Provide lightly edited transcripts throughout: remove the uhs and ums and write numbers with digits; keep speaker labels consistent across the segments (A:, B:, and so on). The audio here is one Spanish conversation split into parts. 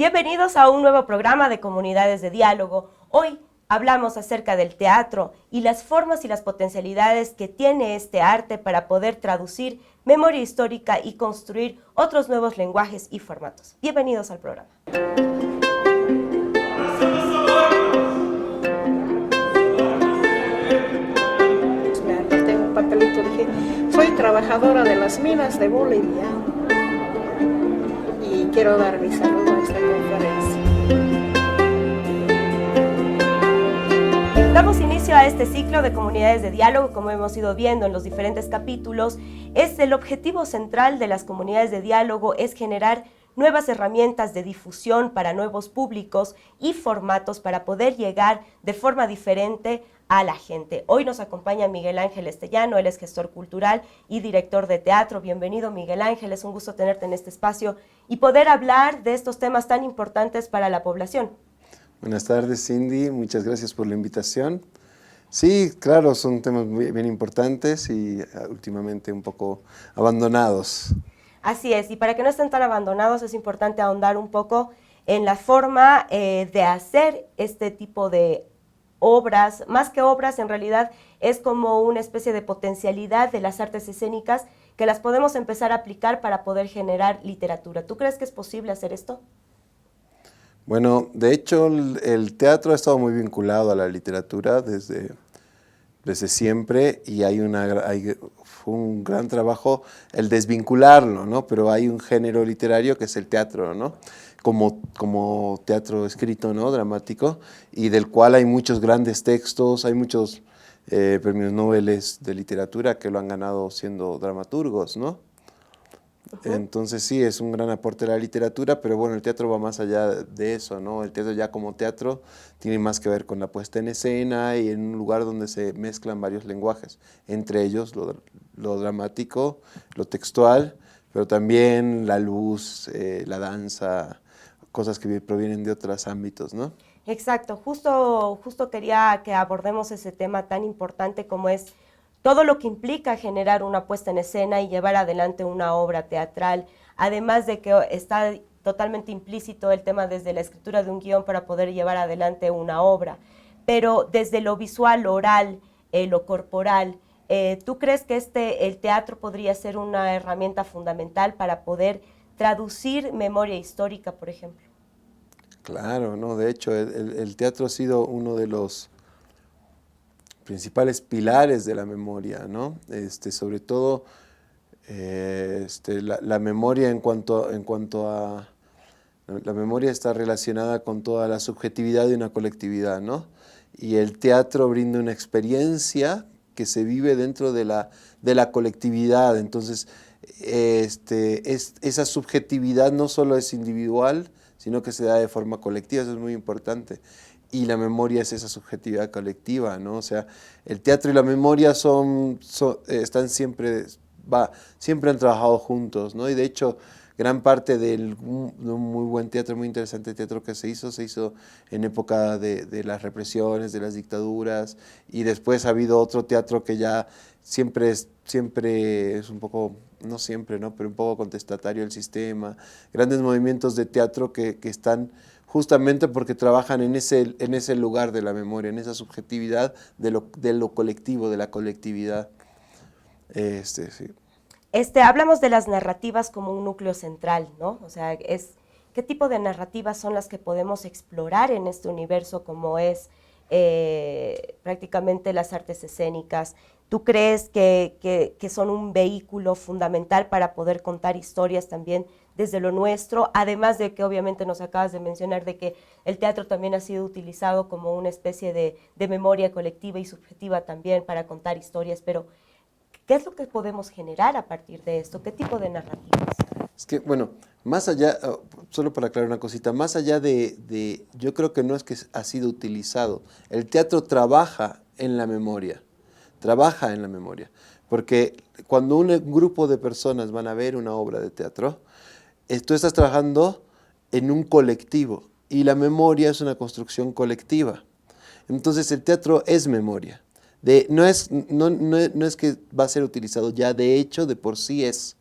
A: Bienvenidos a un nuevo programa de Comunidades de Diálogo. Hoy hablamos acerca del teatro y las formas y las potencialidades que tiene este arte para poder traducir memoria histórica y construir otros nuevos lenguajes y formatos. Bienvenidos al programa.
B: Tengo un papelito, dije, soy trabajadora de las minas de Bolivia y quiero dar mi saludo a esta conferencia.
A: Damos inicio a este ciclo de comunidades de diálogo. Como hemos ido viendo en los diferentes capítulos, el objetivo central de las comunidades de diálogo es generar nuevas herramientas de difusión para nuevos públicos y formatos para poder llegar de forma diferente a la gente. Hoy nos acompaña Miguel Ángel Estellano, él es gestor cultural y director de teatro. Bienvenido, Miguel Ángel, es un gusto tenerte en este espacio y poder hablar de estos temas tan importantes para la población.
C: Buenas tardes, Cindy, muchas gracias por la invitación. Sí, claro, son temas bien importantes y últimamente un poco abandonados.
A: Así es, y para que no estén tan abandonados es importante ahondar un poco en la forma de hacer este tipo de obras. Más que obras, en realidad es como una especie de potencialidad de las artes escénicas que las podemos empezar a aplicar para poder generar literatura. ¿Tú crees que es posible hacer esto?
C: Bueno, de hecho el teatro ha estado muy vinculado a la literatura desde siempre y fue un gran trabajo el desvincularlo, ¿no? Pero hay un género literario que es el teatro, ¿no? Como teatro escrito, ¿no? Dramático, y del cual hay muchos grandes textos, hay muchos premios Nobel de literatura que lo han ganado siendo dramaturgos, ¿no? Entonces sí, es un gran aporte a la literatura, pero bueno, el teatro va más allá de eso, ¿no? El teatro ya como teatro tiene más que ver con la puesta en escena y en un lugar donde se mezclan varios lenguajes, entre ellos lo dramático, lo textual, pero también la luz, la danza, cosas que provienen de otros ámbitos, ¿no?
A: Exacto, justo quería que abordemos ese tema tan importante como es todo lo que implica generar una puesta en escena y llevar adelante una obra teatral, además de que está totalmente implícito el tema desde la escritura de un guión para poder llevar adelante una obra, pero desde lo visual, lo oral, lo corporal, ¿tú crees que el teatro podría ser una herramienta fundamental para poder traducir memoria histórica, por ejemplo?
C: Claro, ¿no? De hecho, el teatro ha sido uno de los principales pilares de la memoria, ¿no? Sobre todo la memoria en cuanto a... La memoria está relacionada con toda la subjetividad de una colectividad, ¿no? Y el teatro brinda una experiencia que se vive dentro de la colectividad. Entonces, esa subjetividad no solo es individual, sino que se da de forma colectiva, eso es muy importante. Y la memoria es esa subjetividad colectiva, ¿no? O sea, el teatro y la memoria están siempre han trabajado juntos, ¿no? Y de hecho, gran parte de un muy buen teatro, muy interesante teatro que se hizo en época de las represiones, de las dictaduras, y después ha habido otro teatro que ya siempre es un poco, no siempre, ¿no? Pero un poco contestatario al sistema, grandes movimientos de teatro que están justamente porque trabajan en ese lugar de la memoria, en esa subjetividad de lo colectivo, de la colectividad. Sí.
A: Hablamos de las narrativas como un núcleo central, ¿no? O sea, ¿qué tipo de narrativas son las que podemos explorar en este universo como es prácticamente las artes escénicas? ¿Tú crees que son un vehículo fundamental para poder contar historias también desde lo nuestro? Además de que obviamente nos acabas de mencionar de que el teatro también ha sido utilizado como una especie de memoria colectiva y subjetiva también para contar historias, pero ¿qué es lo que podemos generar a partir de esto? ¿Qué tipo de narrativas?
C: Es que, bueno, más allá, solo para aclarar una cosita, más allá yo creo que no es que ha sido utilizado. El teatro trabaja en la memoria, porque cuando un grupo de personas van a ver una obra de teatro, tú estás trabajando en un colectivo y la memoria es una construcción colectiva. Entonces el teatro es memoria. No es que va a ser utilizado, ya de hecho, de por sí es.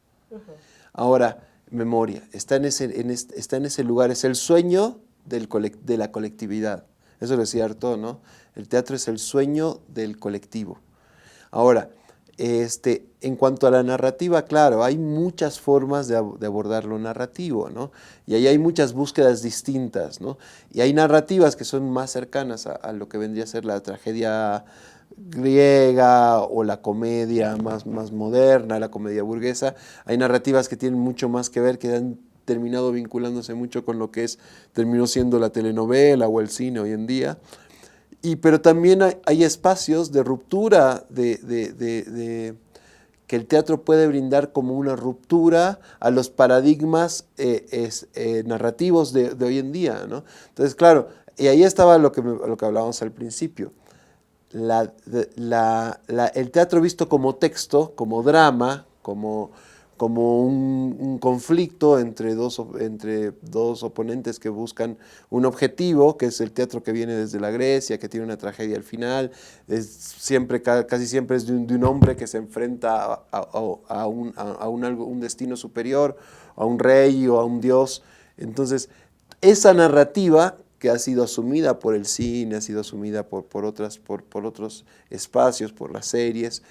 C: Ahora, memoria, está en ese lugar, es el sueño de la colectividad. Eso lo decía Artaud, ¿no? El teatro es el sueño del colectivo. Ahora, en cuanto a la narrativa, claro, hay muchas formas de abordar lo narrativo, ¿no? Y ahí hay muchas búsquedas distintas, ¿no? Y hay narrativas que son más cercanas a lo que vendría a ser la tragedia griega o la comedia más moderna, la comedia burguesa. Hay narrativas que tienen mucho más que ver, que han terminado vinculándose mucho con lo que terminó siendo la telenovela o el cine hoy en día. Pero también hay espacios de ruptura que el teatro puede brindar como una ruptura a los paradigmas narrativos de hoy en día, ¿no? Entonces, claro, y ahí estaba lo que hablábamos al principio. El teatro visto como texto, como drama, como un conflicto entre dos oponentes que buscan un objetivo, que es el teatro que viene desde la Grecia, que tiene una tragedia al final, casi siempre es de un hombre que se enfrenta a un destino superior, a un rey o a un dios. Entonces, esa narrativa que ha sido asumida por el cine, ha sido asumida por otros espacios, por las series,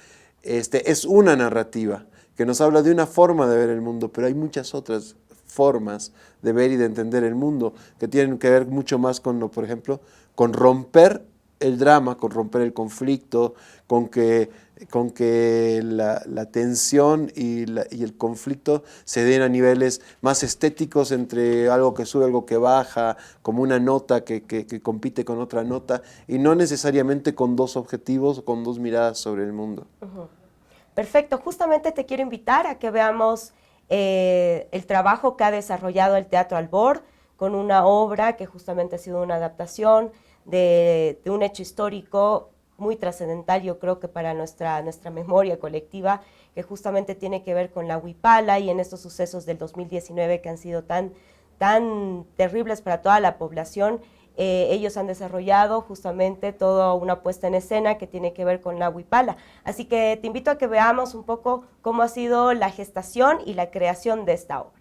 C: es una narrativa que nos habla de una forma de ver el mundo, pero hay muchas otras formas de ver y de entender el mundo que tienen que ver mucho más con, por ejemplo, con romper el drama, con romper el conflicto, con que la tensión y el conflicto se den a niveles más estéticos entre algo que sube, algo que baja, como una nota que compite con otra nota, y no necesariamente con dos objetivos o con dos miradas sobre el mundo.
A: Uh-huh. Perfecto, justamente te quiero invitar a que veamos el trabajo que ha desarrollado el Teatro Albor con una obra que justamente ha sido una adaptación de un hecho histórico muy trascendental, yo creo que para nuestra memoria colectiva, que justamente tiene que ver con la Huipala y en estos sucesos del 2019 que han sido tan terribles para toda la población. Ellos han desarrollado justamente toda una puesta en escena que tiene que ver con la Huipala. Así que te invito a que veamos un poco cómo ha sido la gestación y la creación de esta obra.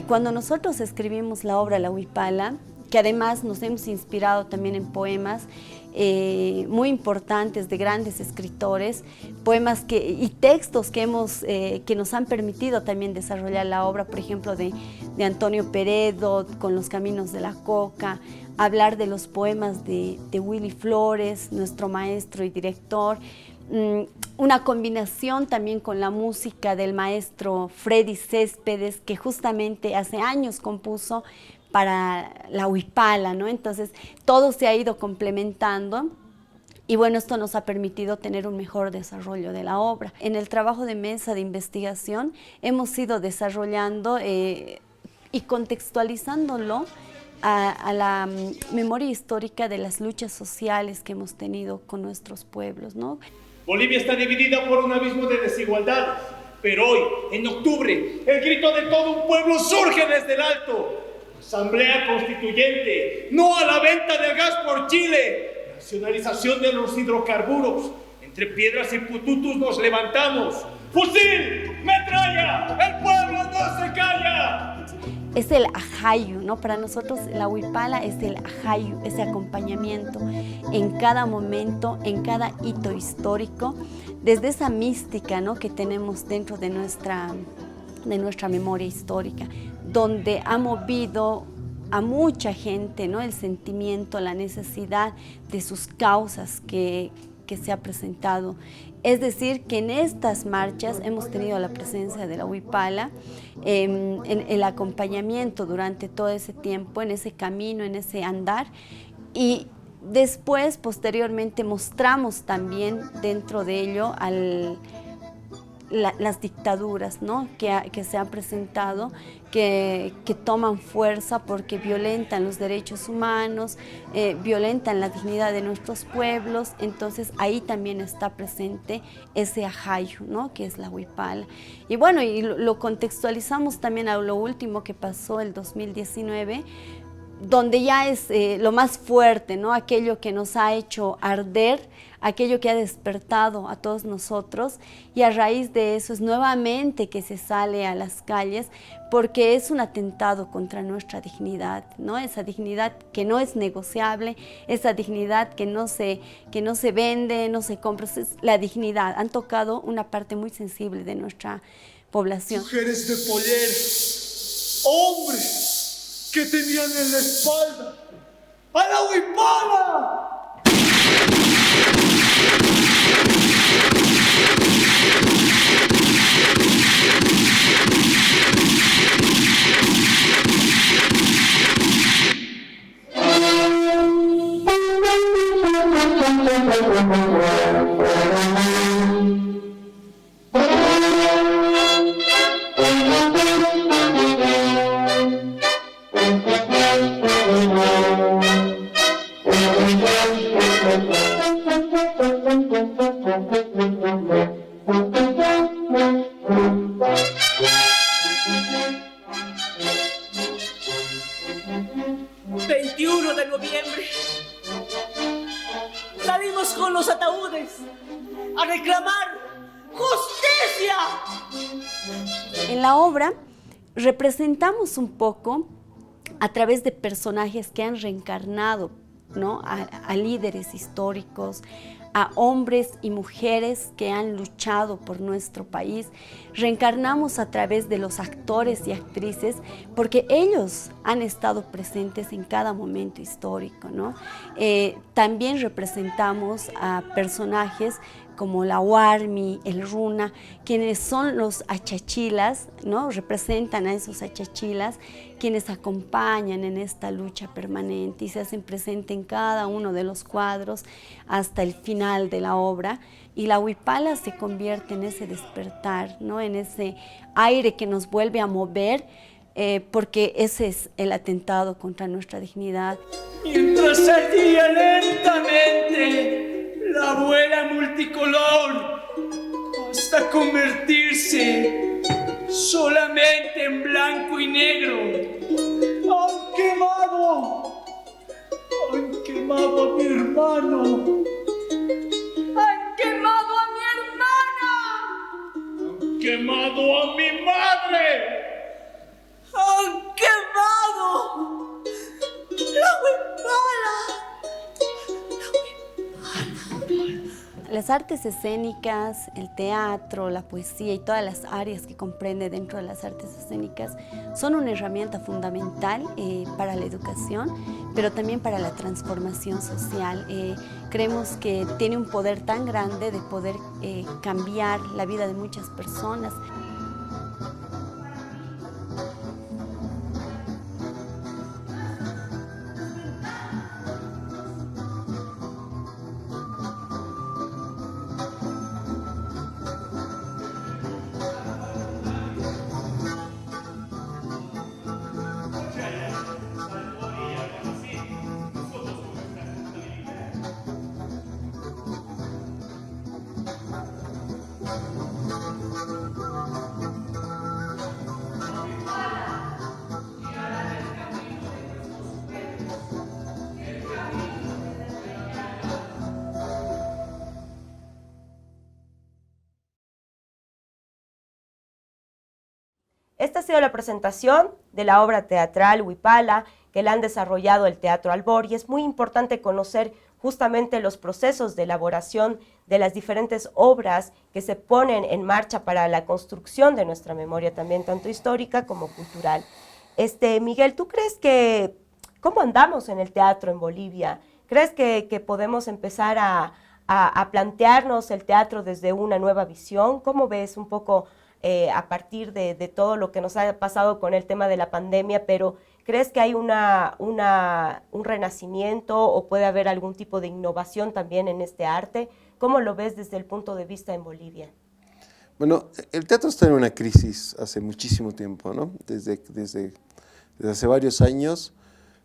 D: Cuando nosotros escribimos la obra La Huipala, que además nos hemos inspirado también en poemas muy importantes de grandes escritores, poemas y textos que nos han permitido también desarrollar la obra, por ejemplo, de Antonio Peredo, con Los Caminos de la Coca, hablar de los poemas de Willy Flores, nuestro maestro y director, una combinación también con la música del maestro Freddy Céspedes, que justamente hace años compuso para la Huipala, ¿no? Entonces, todo se ha ido complementando y bueno, esto nos ha permitido tener un mejor desarrollo de la obra. En el trabajo de mesa de investigación hemos ido desarrollando y contextualizándolo a la memoria histórica de las luchas sociales que hemos tenido con nuestros pueblos, ¿no?
E: Bolivia está dividida por un abismo de desigualdades, pero hoy, en octubre, el grito de todo un pueblo surge desde el alto. Asamblea Constituyente, no a la venta del gas por Chile, nacionalización de los hidrocarburos. Entre piedras y pututus nos levantamos. ¡Fusil! ¡Metralla! ¡El pueblo no se calla!
D: Es el ajayu, ¿no? Para nosotros la Huipala es el ajayu, ese acompañamiento en cada momento, en cada hito histórico, desde esa mística, ¿no?, que tenemos dentro de nuestra de nuestra memoria histórica, donde ha movido a mucha gente, ¿no? El sentimiento, la necesidad de sus causas que se ha presentado. Es decir, que en estas marchas hemos tenido la presencia de la Huipala, en el acompañamiento durante todo ese tiempo, en ese camino, en ese andar, y después, posteriormente, mostramos también dentro de ello las dictaduras, ¿no? que se han presentado, que toman fuerza porque violentan los derechos humanos, violentan la dignidad de nuestros pueblos. Entonces ahí también está presente ese ajayo, ¿no? Que es la Huipala. Y bueno, y lo contextualizamos también a lo último que pasó el 2019, donde ya es lo más fuerte, ¿no? Aquello que nos ha hecho arder, aquello que ha despertado a todos nosotros, y a raíz de eso es nuevamente que se sale a las calles, porque es un atentado contra nuestra dignidad, ¿no? Esa dignidad que no es negociable, esa dignidad que no se vende, no se compra, es la dignidad. Han tocado una parte muy sensible de nuestra población.
E: Mujeres de poller, hombres que tenían en la espalda a la Huipala. Salimos con los ataúdes a reclamar justicia.
D: En la obra representamos un poco a través de personajes que han reencarnado, ¿no? a líderes históricos, a hombres y mujeres que han luchado por nuestro país. Reencarnamos a través de los actores y actrices, porque ellos han estado presentes en cada momento histórico, ¿no? También representamos a personajes como la Huarmi, el Runa, quienes son los achachilas, ¿no? Representan a esos achachilas, quienes acompañan en esta lucha permanente y se hacen presentes en cada uno de los cuadros hasta el final de la obra. Y la Huipala se convierte en ese despertar, ¿no? En ese aire que nos vuelve a mover, porque ese es el atentado contra nuestra dignidad.
E: Mientras ardía lentamente la abuela multicolor hasta convertirse solamente en blanco y negro. ¡Han quemado! ¡Han quemado a mi hermano!
B: ¡Han quemado a mi hermana!
E: ¡Han quemado a mi madre!
B: ¡Han quemado la Huipala!
D: Las artes escénicas, el teatro, la poesía y todas las áreas que comprende dentro de las artes escénicas son una herramienta fundamental para la educación, pero también para la transformación social. Creemos que tiene un poder tan grande de poder cambiar la vida de muchas personas.
A: Esta ha sido la presentación de la obra teatral Huipala, que la han desarrollado el Teatro Albor, y es muy importante conocer justamente los procesos de elaboración de las diferentes obras que se ponen en marcha para la construcción de nuestra memoria también, tanto histórica como cultural. Miguel, ¿tú crees que, cómo andamos en el teatro en Bolivia? ¿Crees que podemos empezar a plantearnos el teatro desde una nueva visión? ¿Cómo ves un poco a partir de todo lo que nos ha pasado con el tema de la pandemia, pero ¿crees que hay un renacimiento o puede haber algún tipo de innovación también en este arte? ¿Cómo lo ves desde el punto de vista en Bolivia?
C: Bueno, el teatro está en una crisis hace muchísimo tiempo, ¿no? Desde hace varios años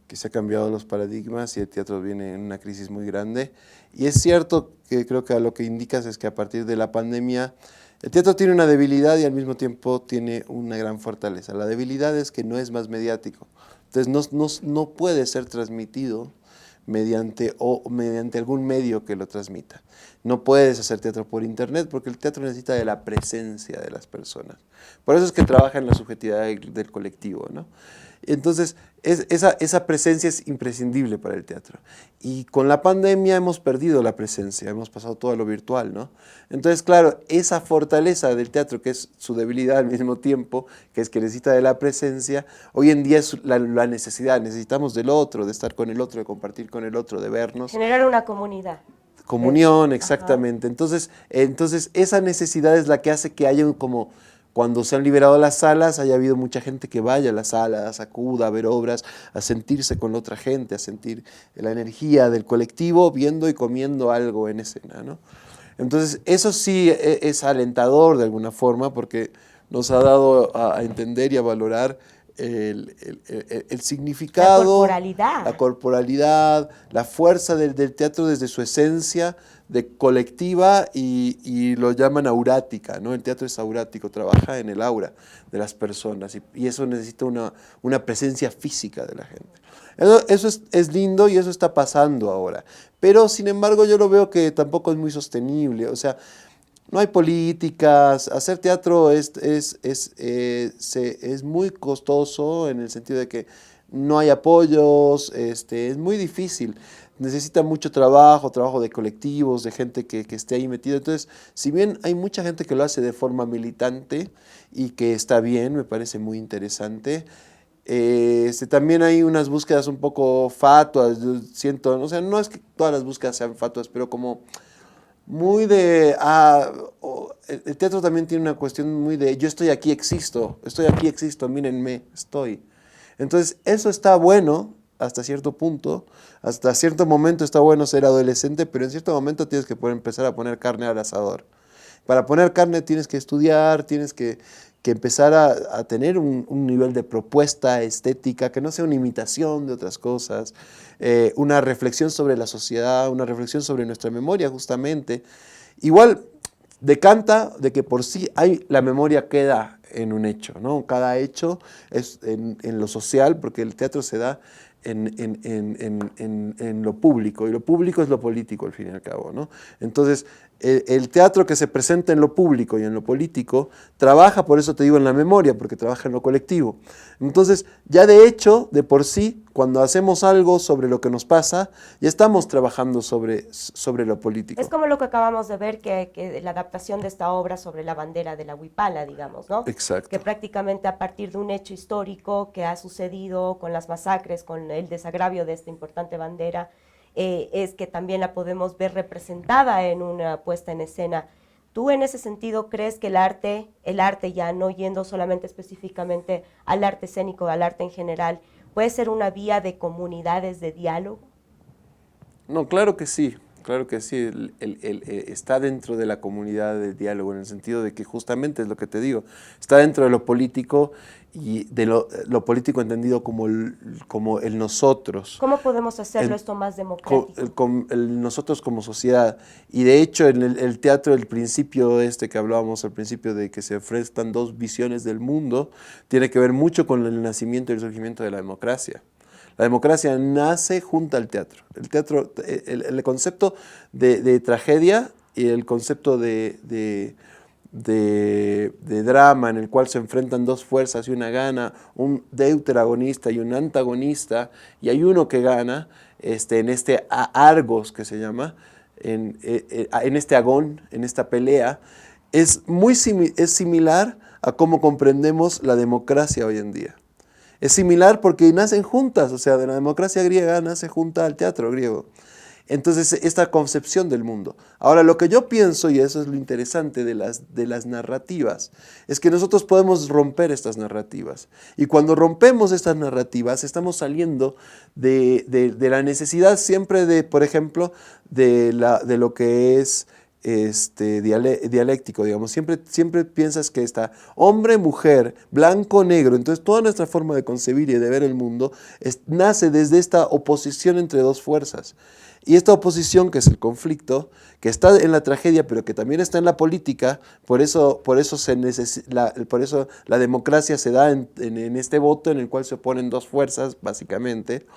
C: que se han cambiado los paradigmas y el teatro viene en una crisis muy grande. Y es cierto que creo que a lo que indicas es que a partir de la pandemia el teatro tiene una debilidad y al mismo tiempo tiene una gran fortaleza. La debilidad es que no es más mediático. Entonces no puede ser transmitido mediante algún medio que lo transmita. No puedes hacer teatro por internet porque el teatro necesita de la presencia de las personas. Por eso es que trabaja en la subjetividad del colectivo, ¿no? Entonces, esa presencia es imprescindible para el teatro. Y con la pandemia hemos perdido la presencia, hemos pasado todo a lo virtual, ¿no? Entonces, claro, esa fortaleza del teatro, que es su debilidad al mismo tiempo, que es que necesita de la presencia, hoy en día es la necesidad, necesitamos del otro, de estar con el otro, de compartir con el otro, de vernos.
A: Generar una comunidad.
C: Comunión, exactamente. Entonces, esa necesidad es la que hace que haya como... Cuando se han liberado las salas, haya habido mucha gente que vaya a las salas, acuda a ver obras, a sentirse con otra gente, a sentir la energía del colectivo viendo y comiendo algo en escena, ¿no? Entonces, eso sí es alentador de alguna forma porque nos ha dado a entender y a valorar el significado, la corporalidad, la fuerza del teatro desde su esencia de colectiva y lo llaman aurática, ¿no? El teatro es aurático, trabaja en el aura de las personas y eso necesita una presencia física de la gente. Eso es lindo y eso está pasando ahora, pero sin embargo yo lo veo que tampoco es muy sostenible, o sea, no hay políticas, hacer teatro es muy costoso en el sentido de que no hay apoyos, es muy difícil, necesita mucho trabajo de colectivos, de gente que esté ahí metida. Entonces, si bien hay mucha gente que lo hace de forma militante y que está bien, me parece muy interesante, también hay unas búsquedas un poco fatuas, yo siento, o sea, no es que todas las búsquedas sean fatuas, pero como... muy de, el teatro también tiene una cuestión muy de, yo estoy aquí, existo, mírenme, estoy. Entonces, eso está bueno hasta cierto punto, hasta cierto momento está bueno ser adolescente, pero en cierto momento tienes que empezar a poner carne al asador. Para poner carne tienes que estudiar, tienes que empezar a tener un nivel de propuesta estética que no sea una imitación de otras cosas, una reflexión sobre la sociedad, una reflexión sobre nuestra memoria justamente. Igual decanta de que por sí la memoria queda en un hecho, ¿no? Cada hecho es en lo social, porque el teatro se da en lo público, y lo público es lo político al fin y al cabo, ¿no? Entonces, el teatro que se presenta en lo público y en lo político trabaja, por eso te digo, en la memoria, porque trabaja en lo colectivo. Entonces, ya de hecho, de por sí, cuando hacemos algo sobre lo que nos pasa, ya estamos trabajando sobre lo político.
A: Es como lo que acabamos de ver, que la adaptación de esta obra sobre la bandera de la Huipala, digamos, ¿no?
C: Exacto.
A: Que prácticamente a partir de un hecho histórico que ha sucedido con las masacres, con el desagravio de esta importante bandera, es que también la podemos ver representada en una puesta en escena. ¿Tú en ese sentido crees que el arte ya no yendo solamente específicamente al arte escénico, al arte en general, puede ser una vía de comunidades de diálogo?
C: No, claro que sí. Claro que sí, está dentro de la comunidad de diálogo, en el sentido de que justamente es lo que te digo, está dentro de lo político y de lo político entendido como el nosotros.
A: ¿Cómo podemos hacerlo esto más democrático?
C: El nosotros como sociedad. Y de hecho en el teatro, el principio que hablábamos al principio de que se ofrezcan dos visiones del mundo, tiene que ver mucho con el nacimiento y el surgimiento de la democracia. La democracia nace junto al teatro. El teatro, el concepto de tragedia y el concepto de de drama en el cual se enfrentan dos fuerzas y una gana, un deuteragonista y un antagonista, y hay uno que gana, en este Argos que se llama, en este agón, en esta pelea, es similar a cómo comprendemos la democracia hoy en día. Es similar porque nacen juntas, o sea, de la democracia griega nace junta al teatro griego. Entonces, esta concepción del mundo. Ahora, lo que yo pienso, y eso es lo interesante de las narrativas, es que nosotros podemos romper estas narrativas. Y cuando rompemos estas narrativas, estamos saliendo de la necesidad siempre de, por ejemplo, de lo que es dialéctico, digamos. Siempre piensas que está hombre, mujer, blanco, negro. Entonces, toda nuestra forma de concebir y de ver el mundo nace desde esta oposición entre dos fuerzas. Y esta oposición, que es el conflicto, que está en la tragedia, pero que también está en la política, por eso la democracia se da en este voto en el cual se oponen dos fuerzas, básicamente,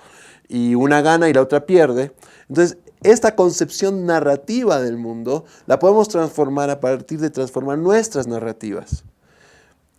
C: y una gana y la otra pierde. Entonces, esta concepción narrativa del mundo la podemos transformar a partir de transformar nuestras narrativas.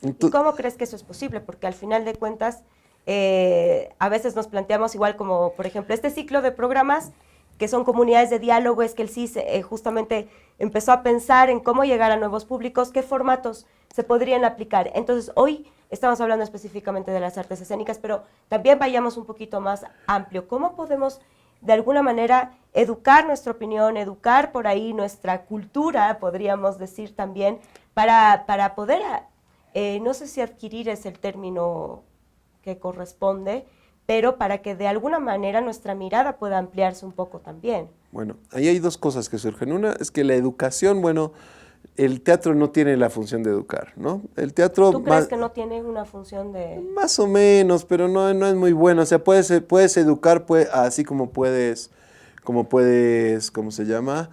A: ¿Y cómo crees que eso es posible? Porque al final de cuentas, a veces nos planteamos igual como, por ejemplo, este ciclo de programas que son comunidades de diálogo, es que el CIS justamente empezó a pensar en cómo llegar a nuevos públicos, qué formatos se podrían aplicar. Entonces, hoy estamos hablando específicamente de las artes escénicas, pero también vayamos un poquito más amplio. ¿Cómo podemos, de alguna manera, educar nuestra opinión, educar por ahí nuestra cultura, podríamos decir también, para poder, no sé si adquirir es el término que corresponde, pero para que de alguna manera nuestra mirada pueda ampliarse un poco también?
C: Bueno, ahí hay dos cosas que surgen. Una es que la educación, bueno, el teatro no tiene la función de educar, ¿no? El teatro...
A: ¿Tú crees que no tiene una función de...?
C: Más o menos, pero no es muy bueno. O sea, puedes educar así como puedes, ¿cómo se llama?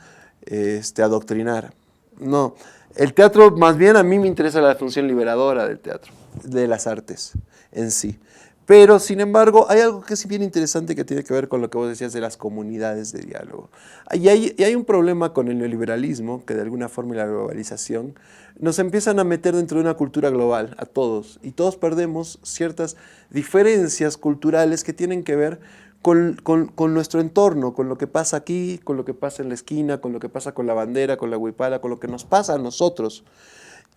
C: Adoctrinar. No, el teatro, más bien a mí me interesa la función liberadora del teatro, de las artes en sí. Pero, sin embargo, hay algo que es bien interesante que tiene que ver con lo que vos decías de las comunidades de diálogo. Y hay un problema con el neoliberalismo, que de alguna forma y la globalización, nos empiezan a meter dentro de una cultura global, a todos, y todos perdemos ciertas diferencias culturales que tienen que ver con nuestro entorno, con lo que pasa aquí, con lo que pasa en la esquina, con lo que pasa con la bandera, con la huipala, con lo que nos pasa a nosotros.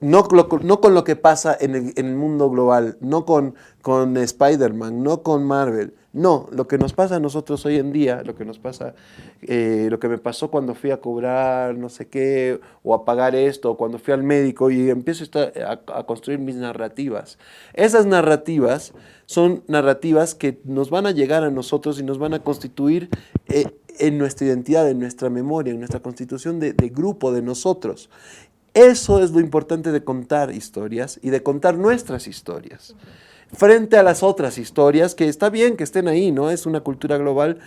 C: No con lo que pasa en el mundo global, no con Spider-Man, no con Marvel. No, lo que nos pasa a nosotros hoy en día, lo que me pasó cuando fui a cobrar no sé qué, o a pagar esto, o cuando fui al médico y empiezo a construir mis narrativas. Esas narrativas son narrativas que nos van a llegar a nosotros y nos van a constituir en nuestra identidad, en nuestra memoria, en nuestra constitución de grupo, de nosotros. Eso es lo importante de contar historias y de contar nuestras historias. Frente a las otras historias, que está bien que estén ahí, ¿no? Es una cultura global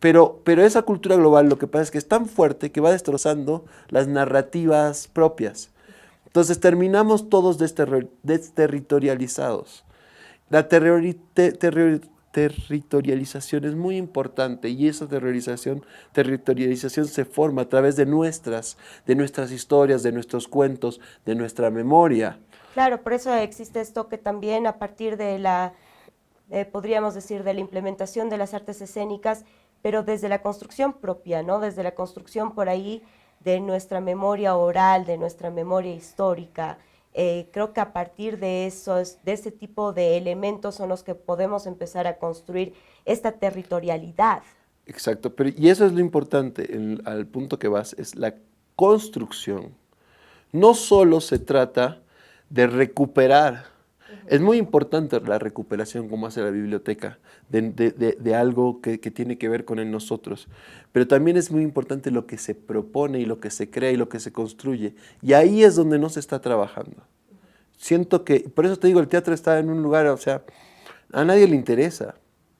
C: pero esa cultura global lo que pasa es que es tan fuerte que va destrozando las narrativas propias. Entonces terminamos todos desterritorializados. La territorialización es muy importante y esa territorialización se forma a través de nuestras historias, de nuestros cuentos, de nuestra memoria.
A: Claro, por eso existe esto que también a partir de podríamos decir, de la implementación de las artes escénicas, pero desde la construcción propia, ¿no? Desde la construcción por ahí de nuestra memoria oral, de nuestra memoria histórica. Creo que a partir de ese tipo de elementos son los que podemos empezar a construir esta territorialidad.
C: Exacto, y eso es lo importante, al punto que vas, es la construcción. No solo se trata de recuperar, es muy importante la recuperación como hace la biblioteca, de algo que tiene que ver con el nosotros, pero también es muy importante lo que se propone y lo que se crea y lo que se construye, y ahí es donde no se está trabajando. Siento que, por eso te digo, el teatro está en un lugar, o sea, a nadie le interesa.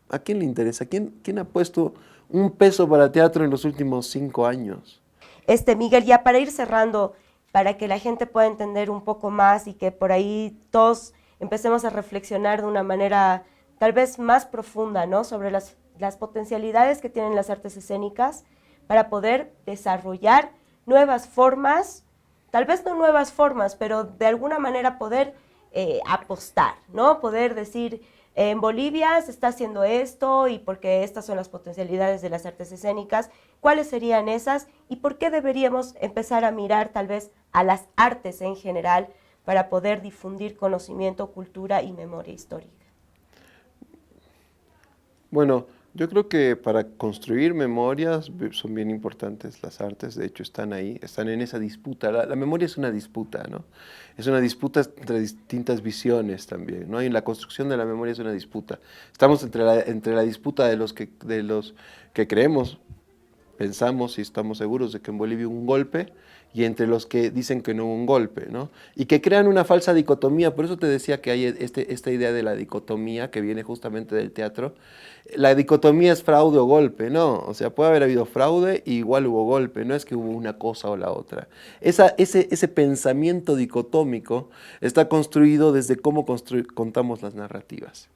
C: ¿A quién le interesa? ¿Quién ha puesto un peso para el teatro en los últimos 5 años?
A: Miguel, ya para ir cerrando, para que la gente pueda entender un poco más y que por ahí todos empecemos a reflexionar de una manera tal vez más profunda, ¿no? Sobre las potencialidades que tienen las artes escénicas para poder desarrollar nuevas formas tal vez no nuevas formas, pero de alguna manera poder apostar, ¿no? Poder decir, en Bolivia se está haciendo esto y porque estas son las potencialidades de las artes escénicas, ¿cuáles serían esas y por qué deberíamos empezar a mirar tal vez a las artes en general para poder difundir conocimiento, cultura y memoria histórica?
C: Bueno, yo creo que para construir memorias son bien importantes las artes, de hecho están ahí, están en esa disputa. La memoria es una disputa, ¿no? Es una disputa entre distintas visiones también, ¿no? Y la construcción de la memoria es una disputa. Estamos entre la disputa de los que creemos, pensamos y estamos seguros de que en Bolivia hubo un golpe, y entre los que dicen que no hubo un golpe, ¿no? Y que crean una falsa dicotomía. Por eso te decía que hay esta idea de la dicotomía que viene justamente del teatro. La dicotomía es fraude o golpe, ¿no? O sea, puede haber habido fraude y igual hubo golpe, no es que hubo una cosa o la otra. Ese pensamiento dicotómico está construido desde cómo contamos las narrativas,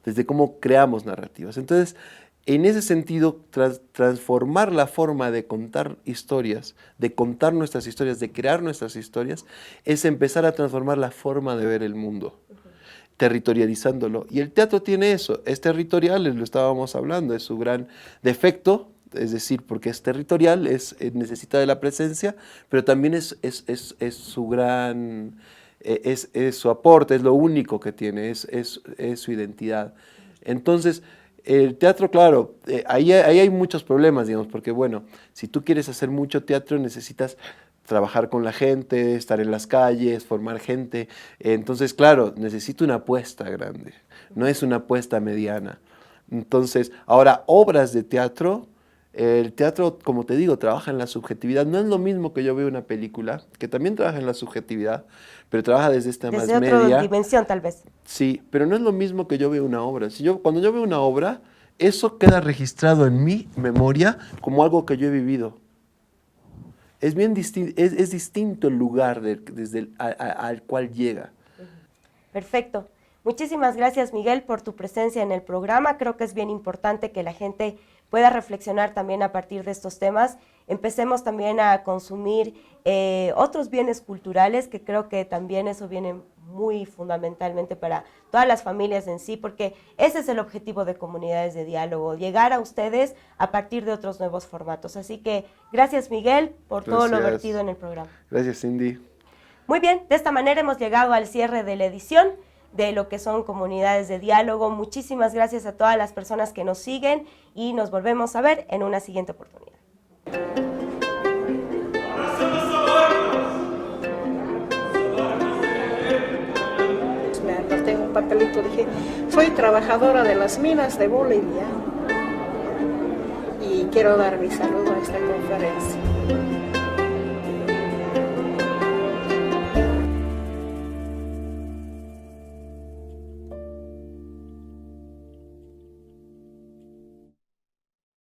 C: desde cómo creamos narrativas. Entonces, en ese sentido, transformar la forma de contar historias, de contar nuestras historias, de crear nuestras historias, es empezar a transformar la forma de ver el mundo, territorializándolo. Y el teatro tiene eso, es territorial, lo estábamos hablando, es su gran defecto, es decir, porque es territorial, necesita de la presencia, pero también es su gran, es su aporte, es lo único que tiene, es su identidad. Entonces, el teatro, claro, ahí hay muchos problemas, digamos, porque bueno, si tú quieres hacer mucho teatro necesitas trabajar con la gente, estar en las calles, formar gente. Entonces, claro, necesito una apuesta grande, no es una apuesta mediana. Entonces, ahora, obras de teatro, el teatro, como te digo, trabaja en la subjetividad. No es lo mismo que yo veo una película, que también trabaja en la subjetividad, pero trabaja desde esta más media.
A: Desde otra dimensión, tal vez.
C: Sí, pero no es lo mismo que yo veo una obra. Cuando yo veo una obra, eso queda registrado en mi memoria como algo que yo he vivido. Es bien es distinto el lugar al cual llega.
A: Perfecto. Muchísimas gracias, Miguel, por tu presencia en el programa. Creo que es bien importante que la gente pueda reflexionar también a partir de estos temas. Empecemos también a consumir otros bienes culturales, que creo que también eso viene muy fundamentalmente para todas las familias en sí, porque ese es el objetivo de Comunidades de Diálogo, llegar a ustedes a partir de otros nuevos formatos. Así que gracias, Miguel, por todo lo vertido en el programa.
C: Gracias, Cindy.
A: Muy bien, de esta manera hemos llegado al cierre de la edición de lo que son Comunidades de Diálogo. Muchísimas gracias a todas las personas que nos siguen y nos volvemos a ver en una siguiente oportunidad.
B: Me anoté un papelito, dije, soy trabajadora de las minas de Bolivia y quiero dar mi saludo a esta conferencia.